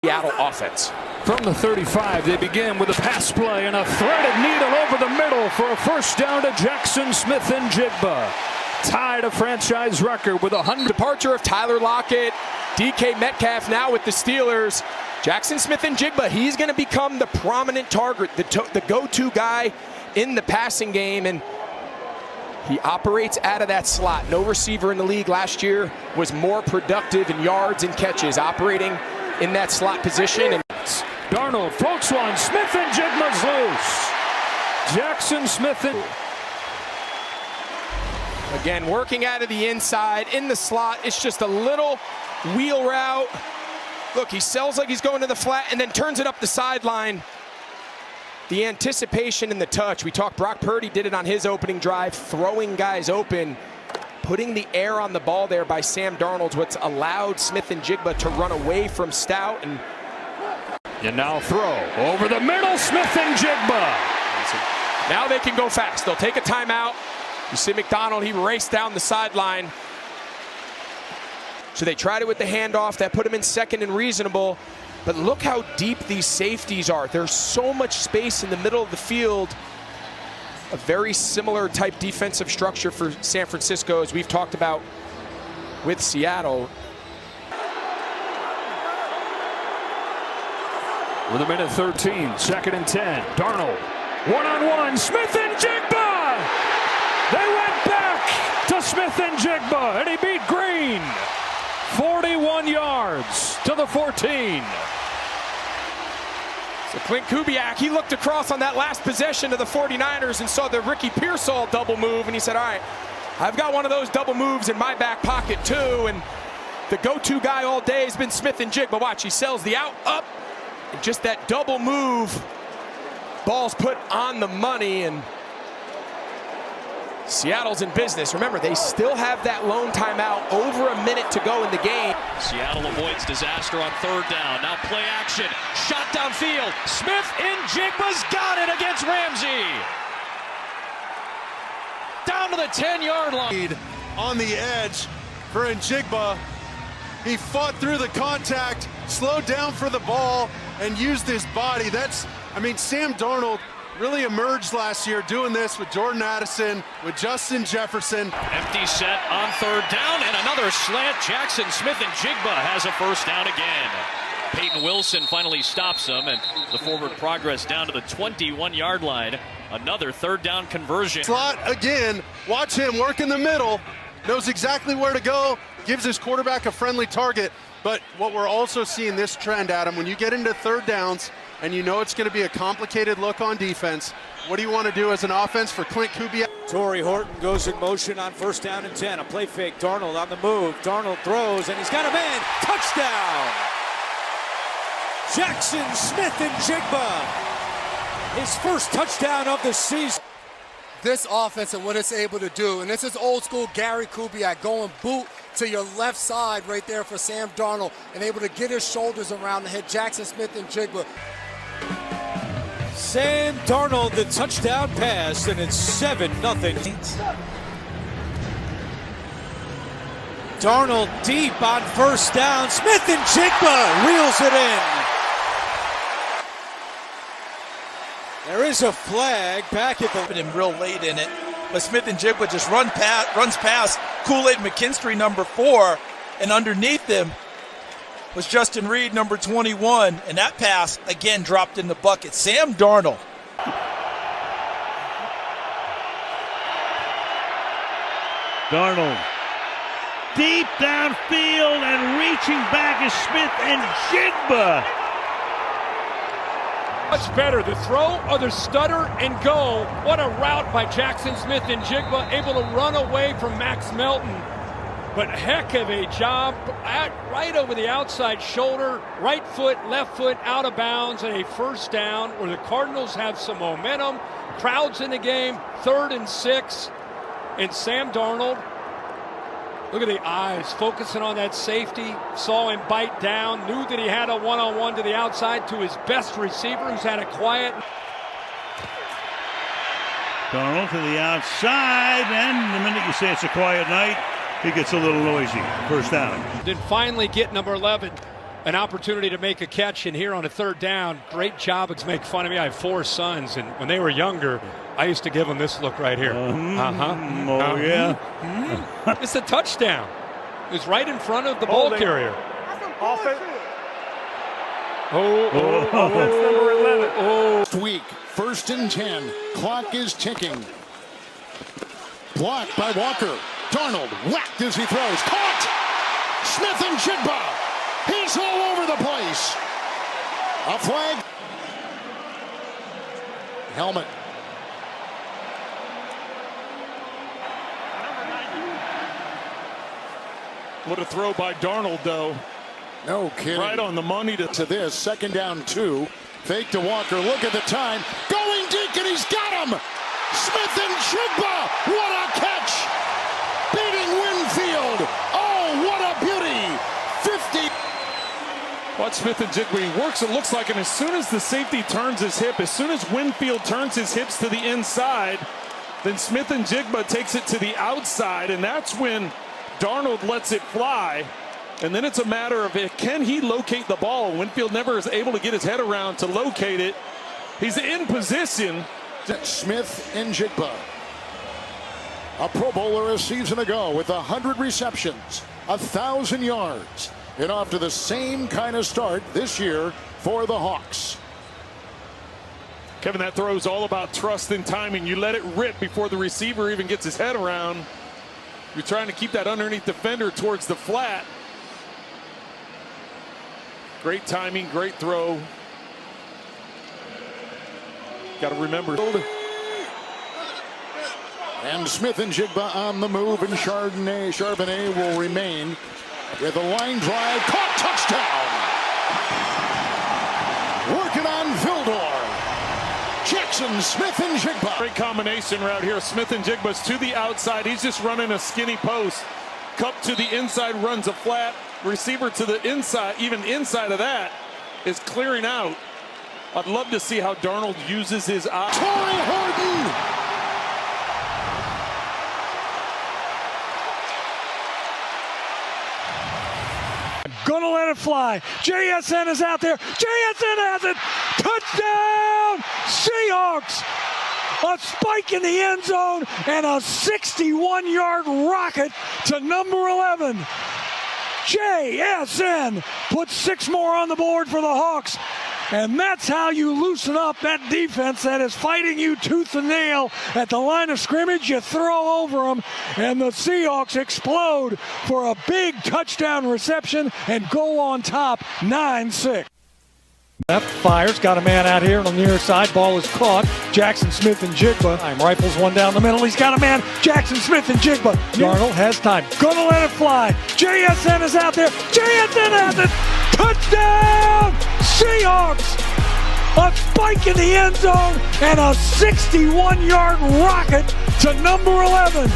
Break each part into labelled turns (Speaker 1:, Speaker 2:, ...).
Speaker 1: Seattle offense.
Speaker 2: From the 35, they begin with a pass play and a threaded needle over the middle for a first down to Jackson Smith and Jigba. Tied a franchise record with 100.
Speaker 1: Departure of Tyler Lockett, DK Metcalf now with the Steelers. Jackson Smith and Jigba, he's going to become the prominent target, the go-to guy in the passing game, and he operates out of that slot. No receiver in the league last year was more productive in yards and catches, operating in that slot position. And
Speaker 2: Darnold floats one. Smith and Jigba's loose. Jackson Smith and...
Speaker 1: Again, working out of the inside, in the slot. It's just a little wheel route. Look, he sells like he's going to the flat and then turns it up the sideline. The anticipation and the touch. We talked, Brock Purdy did it on his opening drive, throwing guys open. Putting the air on the ball there by Sam Darnold's what's allowed Smith and Jigba to run away from Stout. And
Speaker 2: now throw over the middle, Smith and Jigba.
Speaker 1: Now they can go fast. They'll take a timeout. You see McDonald, he raced down the sideline. So they tried it with the handoff. That put him in second and reasonable. But look how deep these safeties are. There's so much space in the middle of the field. A very similar type defensive structure for San Francisco, as we've talked about with Seattle.
Speaker 2: With a minute 13, second and 10. Darnold, one-on-one, Smith and Jigba! They went back to Smith and Jigba, and he beat Green. 41 yards to the 14.
Speaker 1: So Clint Kubiak, he looked across on that last possession of the 49ers and saw the Ricky Pearsall double move, and he said, all right, I've got one of those double moves in my back pocket too, and the go-to guy all day has been Smith and Jigba. Watch, he sells the out, up, and just that double move. Ball's put on the money, and Seattle's in business. Remember, they still have that lone timeout, over a minute to go in the game.
Speaker 3: Seattle avoids disaster on third down. Now play action. Shot downfield. Smith and Jigba's got it against Ramsey. Down to the 10-yard line.
Speaker 4: On the edge for Njigba. He fought through the contact, slowed down for the ball, and used his body. Sam Darnold really emerged last year doing this with Jordan Addison, with Justin Jefferson.
Speaker 3: Empty set on third down, and another slant. Jackson Smith and Jigba has a first down again. Peyton Wilson finally stops him, and the forward progress down to the 21-yard line. Another third down conversion.
Speaker 4: Slot again. Watch him work in the middle. Knows exactly where to go. Gives his quarterback a friendly target. But what we're also seeing this trend, Adam, when you get into third downs, and you know it's going to be a complicated look on defense, what do you want to do as an offense for Clint Kubiak?
Speaker 5: Torrey Horton goes in motion on first down and 10. A play fake, Darnold on the move. Darnold throws, and he's got a man. Touchdown! Jackson Smith and Jigba. His first touchdown of the season.
Speaker 6: This offense and what it's able to do, and this is old school Gary Kubiak going boot to your left side right there for Sam Darnold and able to get his shoulders around the head. Jackson Smith and Jigba.
Speaker 5: Sam Darnold, the touchdown pass, and it's 7-0. Darnold deep on first down. Smith and Jigba reels it in. There is a flag back at the...
Speaker 7: Him real late in it, but Smith and Jigba just runs past Kool-Aid McKinstry, number 4, and underneath him was Justin Reed, number 21, and that pass, again, dropped in the bucket. Sam Darnold.
Speaker 8: Darnold deep downfield and reaching back is Smith and Jigba.
Speaker 9: Much better, the throw or the stutter and go. What a route by Jackson Smith and Jigba, able to run away from Max Melton. But heck of a job, right over the outside shoulder, right foot, left foot, out of bounds, and a first down where the Cardinals have some momentum. Crowds in the game, 3rd and 6. And Sam Darnold, look at the eyes, focusing on that safety, saw him bite down, knew that he had a one-on-one to the outside to his best receiver, who's had a quiet.
Speaker 8: Darnold to the outside, and the minute you say it's a quiet night, he gets a little noisy. First down.
Speaker 9: Then finally get number 11. an opportunity to make a catch, and here on a third down, great job. It's make fun of me. I have 4 sons, and when they were younger, I used to give them this look right here.
Speaker 8: Yeah.
Speaker 9: It's a touchdown. It was right in front of the ball carrier.
Speaker 2: Offense.
Speaker 8: Offense number 11.
Speaker 10: Week, 1st and 10. Clock is ticking. Blocked by Walker. Darnold whacked as he throws. Caught! Smith and Jigba. He's all over the place. A flag. Helmet.
Speaker 2: What a throw by Darnold, though.
Speaker 10: No kidding.
Speaker 2: Right on the money
Speaker 10: to this. 2nd down 2. Fake to Walker. Look at the time. Going deep, and he's got him. Smith and Jigba. What a catch. Beating Winfield. Oh, what a beauty. 50.
Speaker 2: Watch Smith and Jigba. He works, it looks like, and as soon as the safety turns his hip, as soon as Winfield turns his hips to the inside, then Smith and Jigba takes it to the outside, and that's when Darnold lets it fly. And then it's a matter of can he locate the ball? Winfield never is able to get his head around to locate it. He's in position.
Speaker 10: Smith and Jigba. A Pro Bowler a season ago with 100 receptions, 1,000 yards, and off to the same kind of start this year for the Hawks.
Speaker 2: Kevin, that throw is all about trust and timing. You let it rip before the receiver even gets his head around. You're trying to keep that underneath defender towards the flat. Great timing, great throw. Got to remember.
Speaker 10: And Smith and Jigba on the move, and Charbonnet will remain with a line drive. Caught, touchdown! Working on Vildor. Jackson, Smith and Jigba.
Speaker 2: Great combination right here. Smith and Jigba's to the outside. He's just running a skinny post. Cup to the inside, runs a flat. Receiver to the inside, even inside of that, is clearing out. I'd love to see how Darnold uses his eye.
Speaker 10: Torrey Horton!
Speaker 11: Gonna let it fly. JSN is out there. JSN has it. Touchdown! Seahawks! A spike in the end zone and a 61-yard rocket to number 11. JSN puts 6 more on the board for the Hawks. And that's how you loosen up that defense that is fighting you tooth and nail at the line of scrimmage. You throw over them, and the Seahawks explode for a big touchdown reception and go on top 9-6. Left fires, got a man out here on the near side. Ball is caught. Jackson Smith and Jigba. Rifles one down the middle. He's got a man. Jackson Smith and Jigba. Darnold has time. Gonna let it fly. JSN is out there. JSN has it. Touchdown! Seahawks! A spike in the end zone and a 61-yard rocket to number 11.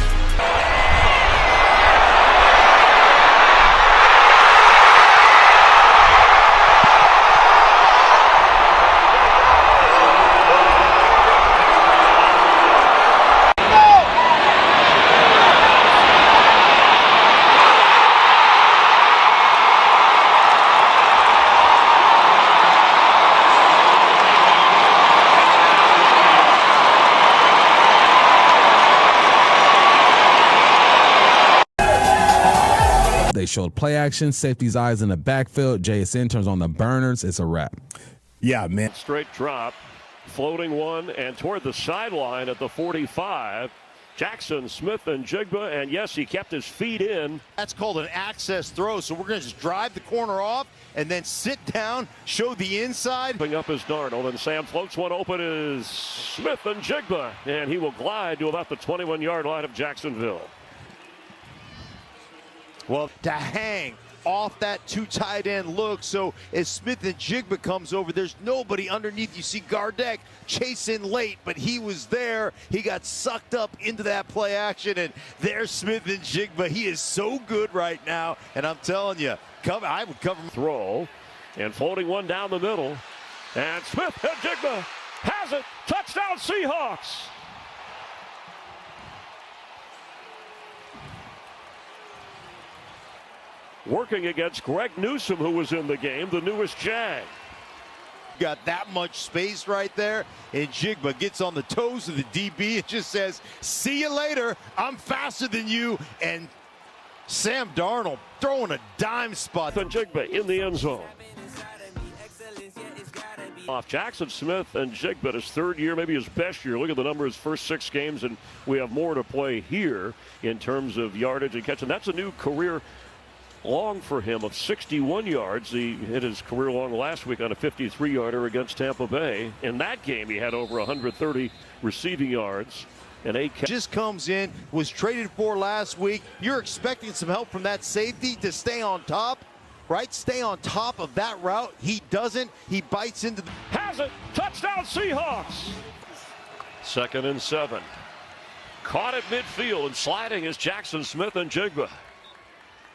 Speaker 12: They showed play action, safety's eyes in the backfield. JSN turns on the burners. It's a wrap.
Speaker 10: Yeah, man.
Speaker 13: Straight drop, floating one, and toward the sideline at the 45. Jackson Smith and Jigba, and yes, he kept his feet in.
Speaker 14: That's called an access throw, so we're going to just drive the corner off and then sit down, show the inside.
Speaker 13: Up is Darnold, and Sam floats one open is Smith and Jigba, and he will glide to about the 21-yard line of Jacksonville.
Speaker 14: Well, to hang off that 2 tight end look, so as Smith and Jigba comes over, there's nobody underneath. You see Gardeck chase in late, but he was there. He got sucked up into that play action, and there's Smith and Jigba. He is so good right now, and I'm telling you, I would cover him.
Speaker 13: Throw, and floating one down the middle, and Smith and Jigba has it. Touchdown Seahawks. working against Greg Newsome, who was in the game, the newest Jag.
Speaker 14: Got that much space right there, and Njigba gets on the toes of the DB and just says, see you later, I'm faster than you, and Sam Darnold throwing a dime spot.
Speaker 13: Njigba in the end zone. Off Jackson Smith and Njigba, his third year, maybe his best year. Look at the number of his first 6 games, and we have more to play here in terms of yardage and catch. And that's a new career long for him of 61 yards. He hit his career long last week on a 53-yarder against Tampa Bay. In that game, he had over 130 receiving yards and 8 catches.
Speaker 14: Just comes in, was traded for last week. You're expecting some help from that safety to stay on top, right? Stay on top of that route. He doesn't. He bites into the...
Speaker 13: Has it. Touchdown Seahawks. 2nd and 7. Caught at midfield and sliding is Jackson Smith and Njigba.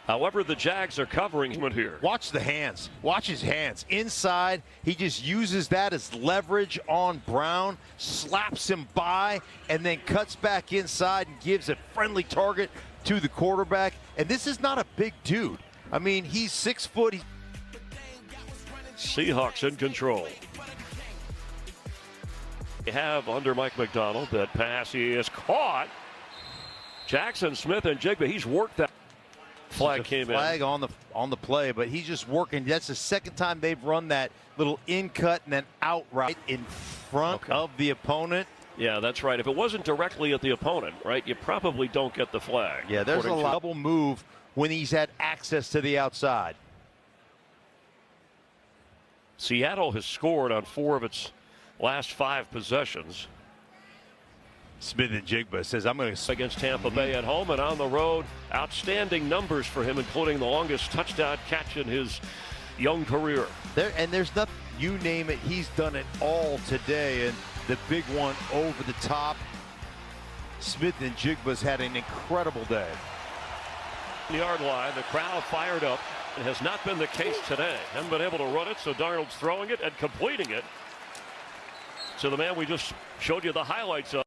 Speaker 13: However, the Jags are covering him here.
Speaker 14: Watch the hands. Watch his hands. Inside, he just uses that as leverage on Brown, slaps him by, and then cuts back inside and gives a friendly target to the quarterback. And this is not a big dude. I mean, he's 6 foot.
Speaker 13: Seahawks in control. They have under Mike McDonald. That pass he is caught. Jackson Smith and Njigba, he's worked that. Flag came in.
Speaker 14: Flag on the play, but he's just working. That's the second time they've run that little in cut and then out right in front of the opponent.
Speaker 13: Yeah, that's right. If it wasn't directly at the opponent, right, you probably don't get the flag.
Speaker 14: Yeah, there's a double move when he's had access to the outside.
Speaker 13: Seattle has scored on 4 of its last 5 possessions.
Speaker 14: Smith and Njigba says, I'm going to...
Speaker 13: Against Tampa Bay at home and on the road. Outstanding numbers for him, including the longest touchdown catch in his young career.
Speaker 14: There's nothing, you name it, he's done it all today. And the big one over the top. Smith and Jigba's had an incredible day.
Speaker 13: Yard line, the crowd fired up. It has not been the case today. Haven't been able to run it, so Darnold's throwing it and completing it. So the man we just showed you the highlights of.